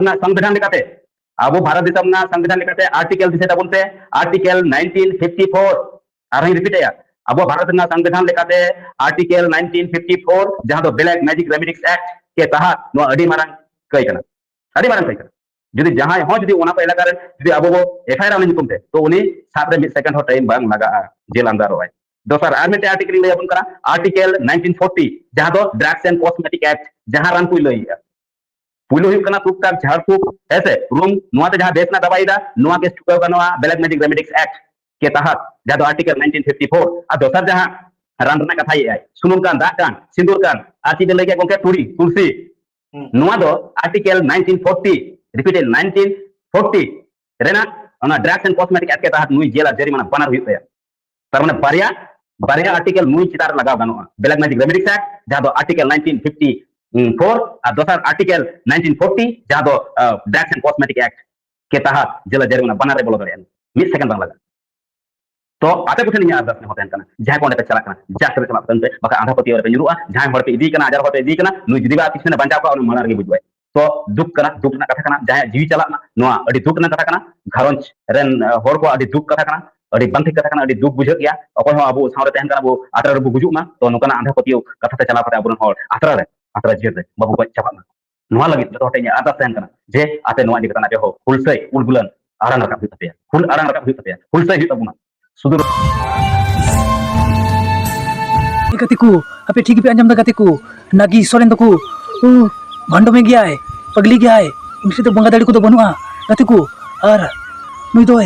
संविधान लेकाते अब भारत दिसम ना संविधान लेकाते आर्टिकल दिसे ताबुनते आर्टिकल 1954 आरही रिपीट है अब भारत ना संविधान लेकाते आर्टिकल 1954 जहां दो ब्लैक मैजिक रेमेडिक्स एक्ट के तहत नो अडी मारंग कई कना अडी मारंग कई कना जुदी जहां हो जुदी ओना पे इलाका रे जुदी अब वो एफआईआर आने निकुमते तो उनी सात रे मिड सेकंड हो टाइम बांग लगा जेल अंदर होय दोसर आर मिटे आर्टिकल ले अपन करा आर्टिकल 1940 जहां दो ड्रग्स एंड कॉस्मेटिक एक्ट जहां रान पुई लई पुलो हुई कना तुक तक झाड़ फूक ऐसे रूम नुआते जहां देश ना दवाई दा नुआ के चुकाव कनवा ब्लैक मैजिक रेमेडिक्स एक्ट के तहत जहां दो आर्टिकल 1954 आ दोसर जहां रानना कथा ये सुनुम कान दा कान सिंदूर कान आती दे लगे गोके तुरी तुलसी नुआ दो आर्टिकल 1940 रिपीटेड 1940 रेना ओना ड्रग्स एंड कॉस्मेटिक एक्ट के तहत नुई जेल जरिमाना बनार हुई पे तार माने बारिया आर्टिकल नुई चितार लगाव गानोआ ब्लैक मैजिक रेमेडिक्स एक्ट जहां दो आर्टिकल 1954 और दोसर आर्टिकल 1940 जहां दो ड्रग्स एंड कॉस्मेटिक एक्ट के तहत जेल जरिमाना बना रे बोलो दरे मिड सेकंड बांग लगा तो आते कुछ नहीं आदत होते हैं जहां कोने पे चला कना जा करे चला तंते बका आधा पति और पे जुरुआ जहां हड़ पे इदी कना हजार होते इदी कना नुई जुदी बा किसने बंजा को और मनार गे बुझवाय तो दुख ना कथा कना जहां जीवी चला ना नोआ अडी दुख ना कथा कना घरंज रेन होर को अडी दुख कथा कना अडी बंथि कथा कना अडी दुख बुझ गया अकोय हो अबो सावरे तहन कना बो आतरा रे गुजुक मा तो नोकना आधा पति कथा ते चला पते अबुन होर आतरा जेल रे बाबू गज चापा ना नोआ लगी तो हटे आदत तहन कना जे आते नोआ दिकता ना पे हो हुलसै उलगुलन आराम रखा हुई तपे हुल आराम रखा हुई तपे हुलसै हुई तबुना सुदूर गतिकु अपे ठीक पे अंजम दा गतिकु नागी सोरेन दको भंडो में गया है पगली गया है उनसे तो बंगा दाड़ी को तो बनुआ गतिकु और नुई दो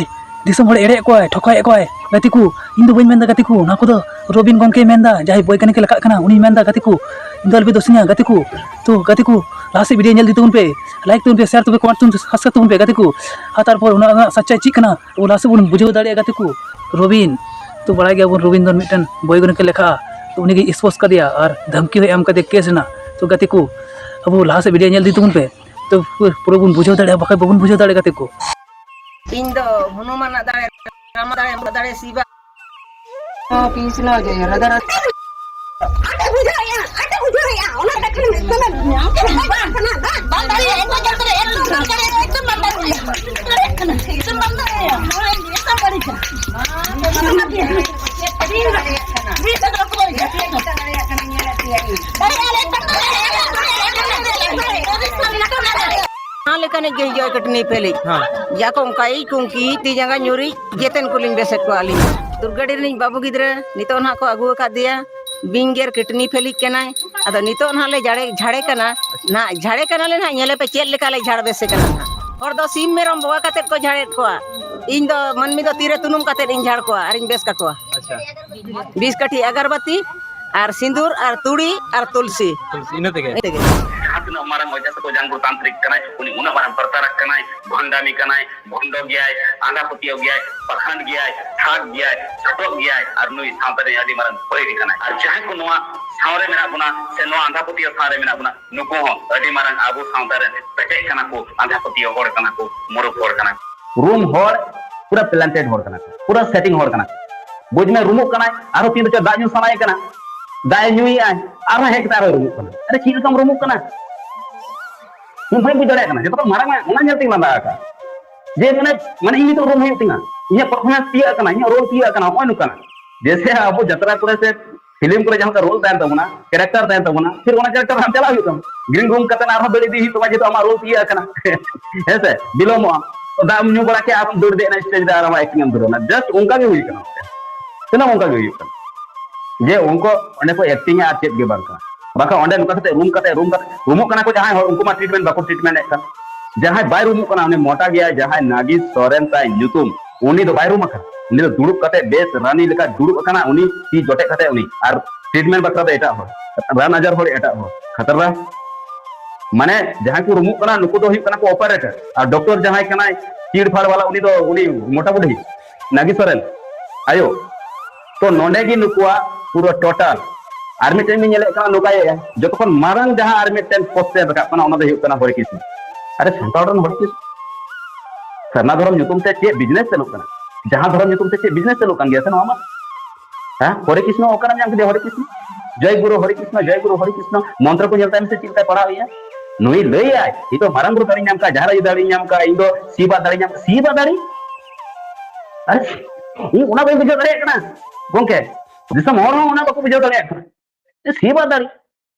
दिसम हड़ एड़े को ठोकाए को गतिकु इन दो बइन मेंदा गतिकु ना को दो रोबिन गंके मेंदा जाय वैज्ञानिक लका कना उनी मेंदा गतिकु इन दो अलबे दोसिया गतिकु तो गतिकु लासे वीडियो नेल दितुन पे लाइक तुन पे शेयर तुन पे कमेंट तुन खास तुन पे गतिकु हातार पर उना सच्चाई ची कना वो लासे बुन बुझाव दाड़े गतिकु रोबिन तो बड़ा गया बुन रोबिन दन मिटन वैज्ञानिक लेखा तो उन्हीं की स्पोर्ट्स कर दिया और धमकी एम कर दिया केस ना तो गति को अब लाहा से वीडियो नेल दी तुम पे तो पूरा बुन बुझाव दाड़े बका बबुन बुझाव दाड़े गति को इन दो हनुमान दाड़े राम दाड़े शिवा कृष्ण जय राधा आटे बुझाया ओना देखन में चला बांधड़ी एको जल्दी एकदम बांधड़ी एकदम बांधड़ी एकदम बड़ी था लेकने गे जय कटनी पेली जाको उनकाई कुंकी ती जंगा न्यूरी जेतन कुलिंग बेसेट को आली दुर्गाडी रिन बाबू गिद्रे नितो ना को अगु का दिया बिंगेर कटनी फेली केनाय अद नितो ना ले झाड़े कना ना झाड़े कना ले ना नेले पे चेल लेका ले झाड़ बेसे कना और दो सीम मेरम बवा काते को झाड़े को इन दो मनमी दो तीरे तुनुम काते इन झाड़ को और इन बेस का को अच्छा 20 कठी अगरबत्ती और सिंदूर और तुड़ी और तुलसी इने तेगे हातनो मारा मजा से को जानगुर तांत्रिक कनाय उनी उना मारा प्रतारक कनाय भंडामी कनाय भंडो गयाय आंधा पतियो गयाय पखंड गयाय ठाक गयाय छटो गयाय और नुई सावरे आदि मारा परी कनाय और जहां को नोआ सावरे मेना बुना से नो आंधा पतियो सावरे मेना बुना नुको हो आदि मारा आबू सावरे पेटे कना को आंधा पतियो होड़ कना को मोरो होड़ कना रूम होड़ पूरा प्लांटेड होड़ कना पूरा सेटिंग होड़ कना बुझ में रूम कनाय आरो तीन तो दाजू समाय कना दाय नुई आय आरो हेक तारो रूम कना अरे चील कम रूम कना तुम बुझ दड़े कना जतो मारा मा ओना नेलती लांदा का जे माने इन तो रूम है तिंगा ये परफॉर्मेंस तिया कना ये रोल तिया कना ओय नु कना जैसे अब जतरा करे से फिल्म करे जहां का रोल तैन तबना कैरेक्टर तैन तबना फिर ओना कैरेक्टर हम चला हुतम ग्रीन रूम कतना आरो बेड़ी दी तो जे तो हमारा रोल तिया कना ऐसे बिलोम तो दाम न्यू बड़ा के आप दौड़ देना स्टेज दा आराम एक्टिंग हम दरोना जस्ट उनका भी हुई कना तना उनका भी हुई कना जे उनको ओने को एक्टिंग है चेत गे बारका बाका ओंडे नुका कते रूम कना को जहां उनको मा ट्रीटमेंट बाको ट्रीटमेंट एकन जहां बाय रूम कना उनी मोटा गया जहां नागी सोरेन ताई न्यूतुम उनी दो बाय रूम कना उनी दो दुड़ुब कते बेस रानी लेका दुड़ुब कना उनी ती जोटे कते उनी और ट्रीटमेंट बकरा दे एटा हो रान नजर हो एटा हो खतरा माने जहां को रूम कना नुको दो कना को ऑपरेटर और डॉक्टर जहां कना चीड़ फाड़ वाला उनी मोटा बुढ़ी नागी सोरेन आयो तो नोंडे की नुकुआ पूरा टोटल आर्मी टेन में नेले कना नुकाय जो तो मारंग जहां आर्मी टेन पोस्ट रखा कना ओना दे कना हरि कृष्ण अरे संताल रन हरि कृष्ण सरना धर्म नुतुम से चे बिजनेस चलो कना जहां धर्म नुतुम से चे बिजनेस चलो कान गया से नोमा हां हरि कृष्ण ओकरा जान के हरि कृष्ण जय गुरु हरि कृष्ण मंत्र को नेलता में से चिंता पढ़ा हुई है नुई लई आय इतो मारंग गुरु दाड़ी नाम का जहारा दाड़ी नाम का इंदो सीबा दाड़ी नाम सीबा दाड़ी अरे इ उना बाई बुझाव दाड़े कना गोंके दिसम होर हों उना बाको बुझाव दाड़े कना सीबा दाड़ी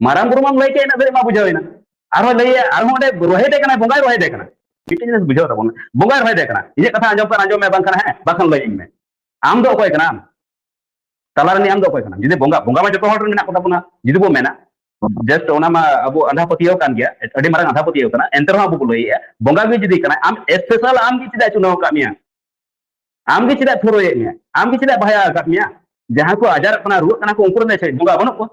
मारंग गुरु माम लई के ना दे मा बुझावेना आरो लई आरो ओंडे रोहे दे कना बोंगाय रोहे दे कना मिटिंग जिनिस बुझाव ताबोन बोंगाय रोहे दे कना इजे कथा आंजम में बांग कना है बाखन लई में आम दो अकोय कना तलारनी आम दो अकोय कना जिदे बोंगा बोंगा मा जतो होर मेना को ताबोना जिदे बो मेना जस्ट ओना मा अबो आंधा पतियो कान गया अडी मारंग आंधा पतियो कना एंतर अबो को लई बोंगा गे जिदि कना आम स्पेशल आम गी चिदा चुनाव का मिया आम गी चिदा थोरोये मिया आम गी चिदा भाया का मिया जहां को आजार कना रुआ कना को उनको ने से बोंगा बनो को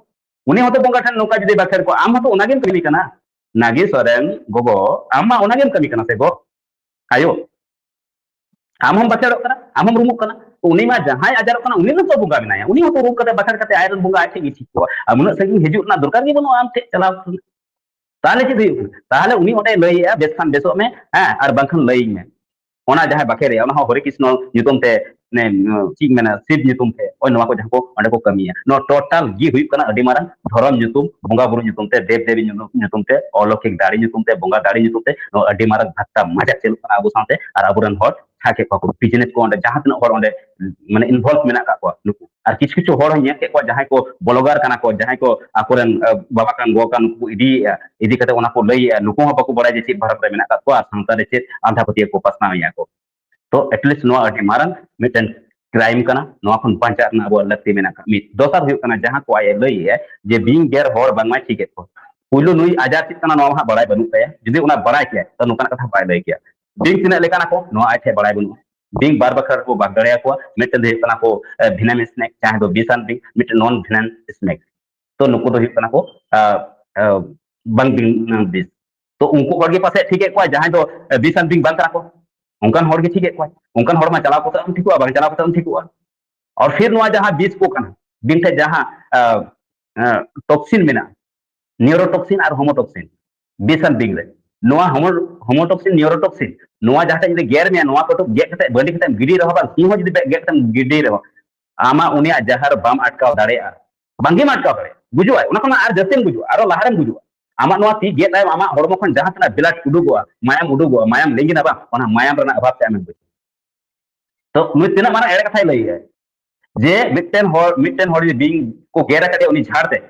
उनी होतो बोंगा ठन नोका जिदि बाखेर को आम होतो ओना गेम कमी कना नागी सोरेन गोगो आम मा ओना गेम कमी कना से गो आयो आम हम बाखेर कना आम हम रुमु कना उनी मा जहां आजार कना उनी तो बोंगा बिनाया उनी होतो रूम कते बाखेर कते आयरन बोंगा आटे गी ठीक को मुना सगी हिजुत ना दरकार गी बनो आम ते चलाव ताले ची हुई ताले उनी ओटे लई या बेस खान बेसो में हां और बंखन लई में ओना जहां बाखेर ओना हरे कृष्ण युतुम ते ने चीक मेना शिव युतुम ते ओय नवा को जहां को ओंडे को कमिया नो टोटल गी हुई कना अडी मारन धरम युतुम बोंगा बुरु युतुम ते देव देवी युतुम ते अलौकिक दाड़ी युतुम ते बोंगा दाड़ी युतुम ते नो अडी मारन भक्ता मजा चलु कना अबो साथे और अबुरन हर थाके को बिजनेस को ओंडे जहां तना हर ओंडे माने इन्वॉल्व मेना का को नुकु और किछ किछ हर हन्या के को जहां को ब्लॉगर कना को जहां को आकुरन बाबा कान गो कान को इदी कते ओना को लई नुकु हो बाको बड़ा जे ची भारत रे मेना का को संता रे चे आंधा पतिया को पसना या को तो एटलीस्ट नो अडी मारन मिटन क्राइम कना नो खन पंचा ना अब लगती मेना का मिट दोसर हुई कना जहां को आए लई है जे बिंग गेर हर बांगमा ठीक है को पुइलो नुई आजार चित कना नो हा बड़ाई बनु कया जदि उना बड़ाई के तो नुकन कथा बाय लई के बिंग तिना लेकाना को नो आथे बड़ाई बनु बिंग बार बखर को बागड़या को मिटन दे कना को भिनाम स्नैक चाहे तो बिसान बिंग मिट नॉन भिनाम स्नैक तो नुको तो हुई कना को बंग बिंग बिस तो उनको हर के पासे ठीक है को जहां तो बिसान बिंग बंग कना को उनकान हर के ठीक है को उनकान हर मा चला को तो ठीक हुआ बांग चला को तो ठीक हुआ और फिर नुआ जहां बीस को कना बिंग जहां टॉक्सिन मेना न्यूरोटॉक्सिन और होमोटॉक्सिन बिसान बिंग रे नुआ होमोटॉक्सिन न्यूरोटॉक्सिन नुआ जहां जदि गेर में नुआ को तो गेट कते बंडी कते गिडी रहो बा सिंह जदि गेट कते गिडी रहो आमा उनिया जहर बाम अटकाव दाड़े बांगी अटकाव दाड़े बुझुआ उना कोना आर जस्तेम बुझुआ आरो लाहारम बुझुआ आमा नुआ ती गेट आय आमा हरमो खन जहां तना ब्लड उडुगोआ मायाम लेंगिना बा ओना मायाम रना अभाव ते आमें बुझ तो नुई तिना माना एड़े कथाय लई है जे मिटन हर बिंग को गेरा कते उनी झाड़ते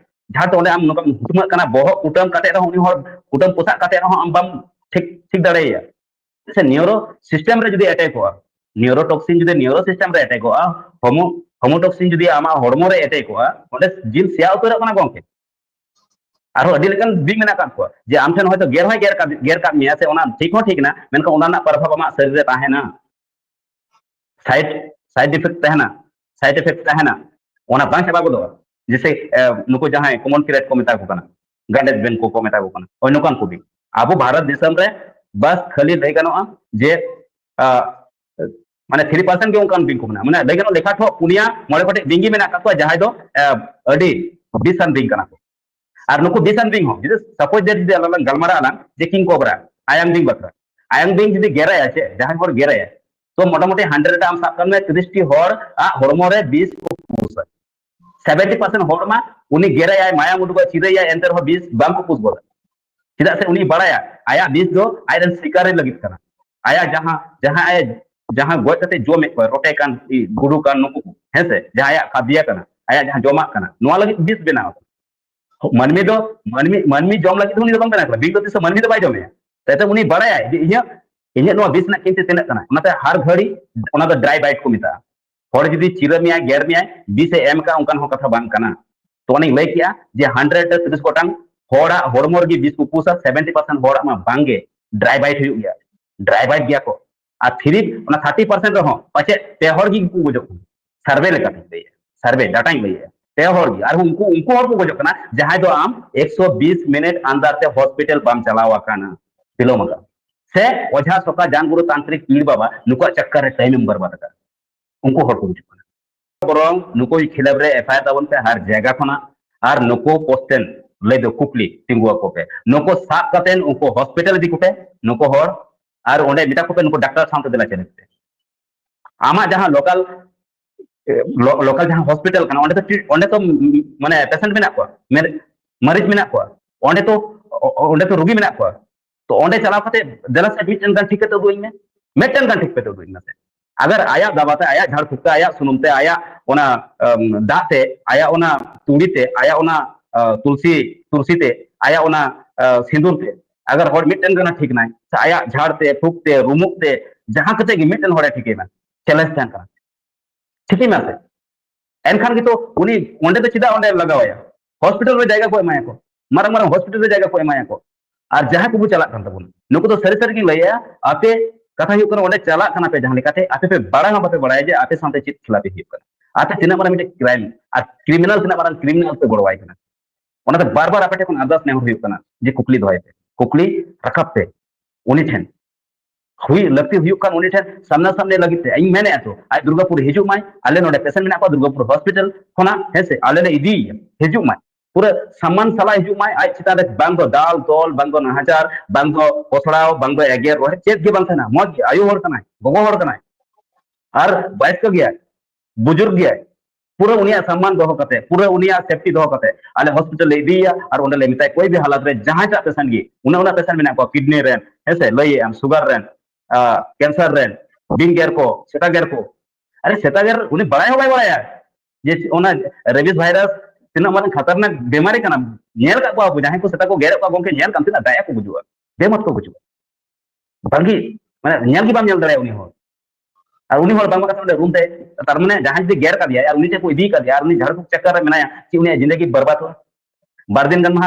ओंडे आम नोका हुतमा कना बोह कुटम कते रहो उनी हर कुटम पोसा कते रहो आम बम ठीक दाड़ेया से न्यूरो सिस्टम रे जदि अटैक हो न्यूरोटॉक्सिन जदि न्यूरो सिस्टम रे अटैक हो होमोटॉक्सिन जदि आमा हॉर्मोन रे अटैक हो ओंडे जिन सिया उतर कना गोंके आरो अडी लेकन बिंग मेना का को जे आम ठन होय तो गेर का मिया से ओना ठीक हो ठीक ना मेनका ओना ना प्रभाव आमा शरीर रे ताहेना साइड इफेक्ट ताहेना ओना बांग चाबा गोदो जैसे नुको जहां कॉमन क्रेट को मेता को कना गाइडेंस बैंक को मेता को कना ओय नोकान को भी आबो भारत देशम रे बस खाली लई गनो जे माने 3% के उनकान बिंग को मना माने लई गनो लेखा ठो पुनिया मोड़े पटे बिंगी मेना का जहां दो अडी बिसान बिंग कना को और नुको बिसान बिंग हो जदि सपोज दैट दे अलग गलमारा आला जे किंग कोबरा आयंग बिंग बकरा आयंग बिंग जदि गेरा आछे जहां हर गेरा है तो मोटामोटी 100 टा आम साब करने 30 हर हॉर्मोन रे 20 को पुस 70% हर मा उनी गेरा आय माया मुडुगा चिरे या एंटर हो 20 बांग को पुस बोला चिदा से उनी बड़ाया आया 20 दो आयरन शिकार लगित कना आया जहां गोय कते जो में रोटे कान गुडू कान नुकु हेसे जहां आया खादिया कना आया जहां जोमा कना नोआ लगित 20 बेना मनमी जम लगित उनी दो बेना बिंग तो मनमी तो बाय जमे तते उनी बड़ाया इन्हें नो 20 ना किंते तेना कना उनाते हर घड़ी उना तो ड्राई बाइट को मिता हर जदी चिरा मिया गेर मिया 20 एम का उनकान हो कथा बांग कना तो उनी लई किया जे 100 30 गोटांग होड़ा हॉर्मोन की 20 को पुसा 70% होड़ा मा बांगे ड्राई बाइट हुई गया ड्राई बाइट गया को आ 30% रहो पछे तेहर की को बुझो सर्वे लेका दे सर्वे डाटा ही लई तेहर की और उनको और को बुझो कना जहां दो आम 120 मिनट अंदर ते हॉस्पिटल बाम चलावा कना दिलो मगा से ओझा सोका जानगुरु तांत्रिक पीड़ बाबा नुको चक्कर टाइम नंबर बाता उनको हर को बुझो कना बरং नुको खिलाफ रे एफआईआर दाबन पे हर जगह खना और नुको पोस्टन ले दो कुकली तिंगुआ को पे नको साफ कतेन उनको हॉस्पिटल दी कोपे नको हर और ओंडे मिटा कोपे नको डॉक्टर सामते देला चले आमा जहां लोकल जहां हॉस्पिटल कना ओंडे तो माने पेशेंट मेना को मरीज मेना को ओंडे तो onde to rugi menak ko to onde chala kate dela se mitten gan ठीक kate duing me mitten gan ठीक kate duing na se agar aya dabate aya jhar fukte aya sunumte aya ona date aya ona turite aya ona tulsi te aya ona sindurte agar hor mitten gan ठीक nai aya jharte fukte rumukte jahan kate gi mitten hore ठीक na challenge tan kana ठीक na se एनखान तो उनी ओंडे तो चिदा ओंडे लगावाया hospital में जायगा को एमाया को मारंग मारंग हॉस्पिटल में जायगा को एमाया को और जहां को चला कान तबुन नुको तो सरी सरी की लैया आते कथा हुई ओंडे चला खाना पे जहां लेकाते आते पे बड़ा हम पे बड़ाय जे आते सामते चित खिलापी हुई कना आते तिना मारा मिटे क्राइम और क्रिमिनल तिना मारा क्रिमिनल पे गड़वाई कना ओना तो बार बार आपे कोन अरदास ने हुई कना जे कुकली दोय पे कुकली रकब पे उनी ठेन हुई लगती हुई कान उनी ठेन सामना सामने लगी थे इन मैंने तो आई दुर्गापुर हिजू माय आले नोडे पेशेंट मेना को दुर्गापुर हॉस्पिटल खोना हेसे आले ने इदी हिजू माय पूरा सामान साला हिजू माय आई चिता दे बांगो दाल तोल बांगो नहाजार बांगो कोसड़ाव बांगो एगेर रोहे चेत के बांग थाना मौज आयु हर कनाय गोगो हर कनाय और बाइस को गया बुजुर्ग गया पूरा उनिया सम्मान दोहो कते पूरा उनिया सेफ्टी दोहो कते आले हॉस्पिटल ले दिया और ओंडे ले मिताय कोई भी हालत रे जहां चा पेशेंट गी उना पेशेंट मेना को किडनी रेन हेसे लई एम शुगर रेन कैंसर रेन बिंगेर को सेटागेर को अरे सेटागेर उन्हें बड़ा हो बड़ा जे ओना रेबिस वायरस तिना मारन खतरनाक बीमारी कना नेल का को जहां को सेटा को गेर को गोंके नेल काम तिना दाया को बुजुआ बेमत को बुजुआ बागी माने नेल की बाम नेल दड़े उनी हो और उनी होर बांग का रूम ते तार माने जहां जे गेर का दिया और उनी ते को इदी का दिया और उनी झाड़ को चक्कर में बनाया कि उनी जिंदगी बर्बाद हो बार दिन गन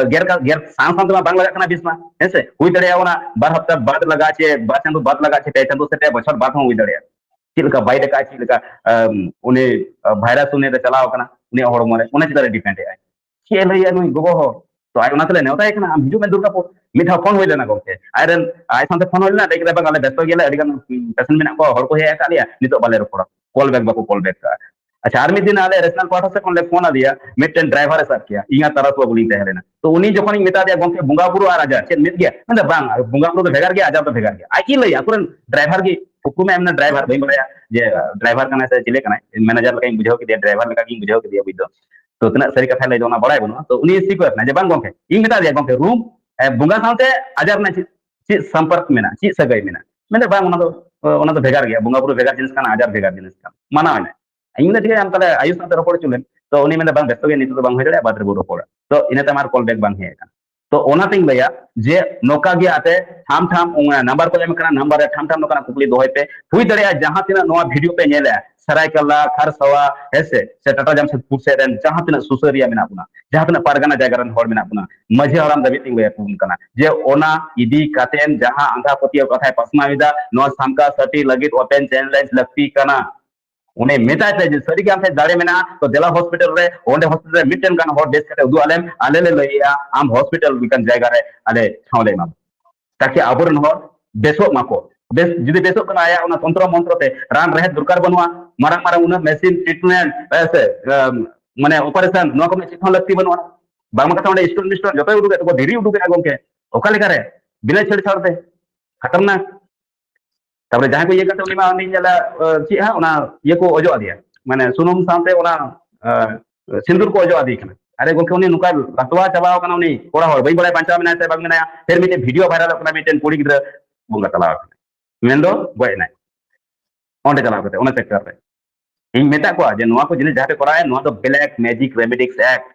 गेर सांस सांस बांग लगा कना बीच में हेसे हुई दड़े ओना बार हफ्ता बाद लगा छे बार चंदो बाद लगा छे चंदो से बछर बाद हुई दड़े चिलका बाई डका चिलका उनी वायरस उनी रे चलाव कना उनी होड़ मोरे उनी चितारे डिपेंड है के लइया नुई गोगो हो तो आई ओनातले नेवता है कना हिजू में दुर्गापुर मिठा फोन होई लेना गोके आयरन आई साथे फोन होई लेना देख रे बांग बेस्तो गेले अडिगन पेशेंट मेना को होड़ को हे का लिया नितो बाले रोपड़ा कॉल बैक बाको कॉल बैक का अच्छा आर्मी दिन आले रेशनल क्वार्टर से कोन फोन आ दिया मिटन ड्राइवर सब किया इया तरह तो बोली तहले ना तो उनी जखन मिटा दिया गोंके बुंगा बुरु आ राजा चेत मिट गया मतलब बांग बुंगा बुरु तो भेगार गया आजा तो भेगार गया आई की लई अकुरन ड्राइवर की हुकुम एमना ड्राइवर बई बड़ाया जे ड्राइवर कना से चिले कना मैनेजर लका बुझाव के दिया ड्राइवर लका की बुझाव के दिया बुझो तो तना सरी कथा लई दोना बड़ाय बनो तो उनी सीको ना जे बांग गोंके इन मिटा दिया गोंके रूम बुंगा साथे आजार ना ची संपर्क मेना ची सगई मेना मैंने बांग ओना तो भेगार गया बुंगा बुरु भेगार जिनिस कना आजार भेगार जिनिस कना माना ना इन ठीक है हम तले आयुष साथे रोपड़ चुलेन तो उनी मेना बांग बेस्तो गे नितो बांग होय दड़े बाद रे बो रोपड़ तो इने तमार कॉल बैक बांग हे तो ओना तिंग लया जे नोका गे आते ठाम ठाम नंबर को एम कना नंबर रे ठाम ठाम नोका कुकली दोहय पे हुई दड़े जहां तिना नोआ वीडियो पे नेले सरायकला खरसवा हेसे से टाटा जमशेदपुर से रेन जहां तिना सुसरिया मेना बुना जहां तिना पारगाना जायगा रन होड़ मेना बुना मझे हराम दबी तिंग लया पुन कना जे ओना इदी कातेन जहां आंधा पतिया कथा पसमाविदा नो सामका सटी लगित ओपन चैनल लगती कना उन्हें मेता जे सरी के आमथे दाड़े मेना तो देला हॉस्पिटल रे ओंडे हॉस्पिटल रे मिटन कान हॉट बेस कते उदु आलेम आले ले लइया आम हॉस्पिटल विकन जायगा रे आले ठावले मा ताकि आबरन हॉर बेसो माको बेस जुदी बेसो कना आया उना तंत्र मंत्र ते रान रहे दुरकार बनवा मारा मारा उना मशीन ट्रीटमेंट ऐसे माने ऑपरेशन नो को में चिथन लगती बनवा बांग कथा ओंडे स्टोन जतो उदु के तो धीरी उदु के गोंके ओका लेका रे बिना छेड़ छाड़ दे खतरनाक तापर जहां को ये करते उनी मा उनी जला ची हा ओना ये को ओजो दिया माने सुनुम सामते ओना सिंदूर को ओजो दी कना अरे गोंके उनी नुका रतवा चबाव कना उनी कोड़ा होड़ बई बड़ाय पांचा मिना से बाग मिना फिर मिटे वीडियो वायरल कना मिटेन कुड़ी गिद्रा बुंगा तलाव कना मेंदो गोय नाय ओंडे चलाव कते ओना चेक कर रे इन मेता को जे नोआ को जिने जहां पे कराय नोआ तो ब्लैक मैजिक रेमेडिक्स एक्ट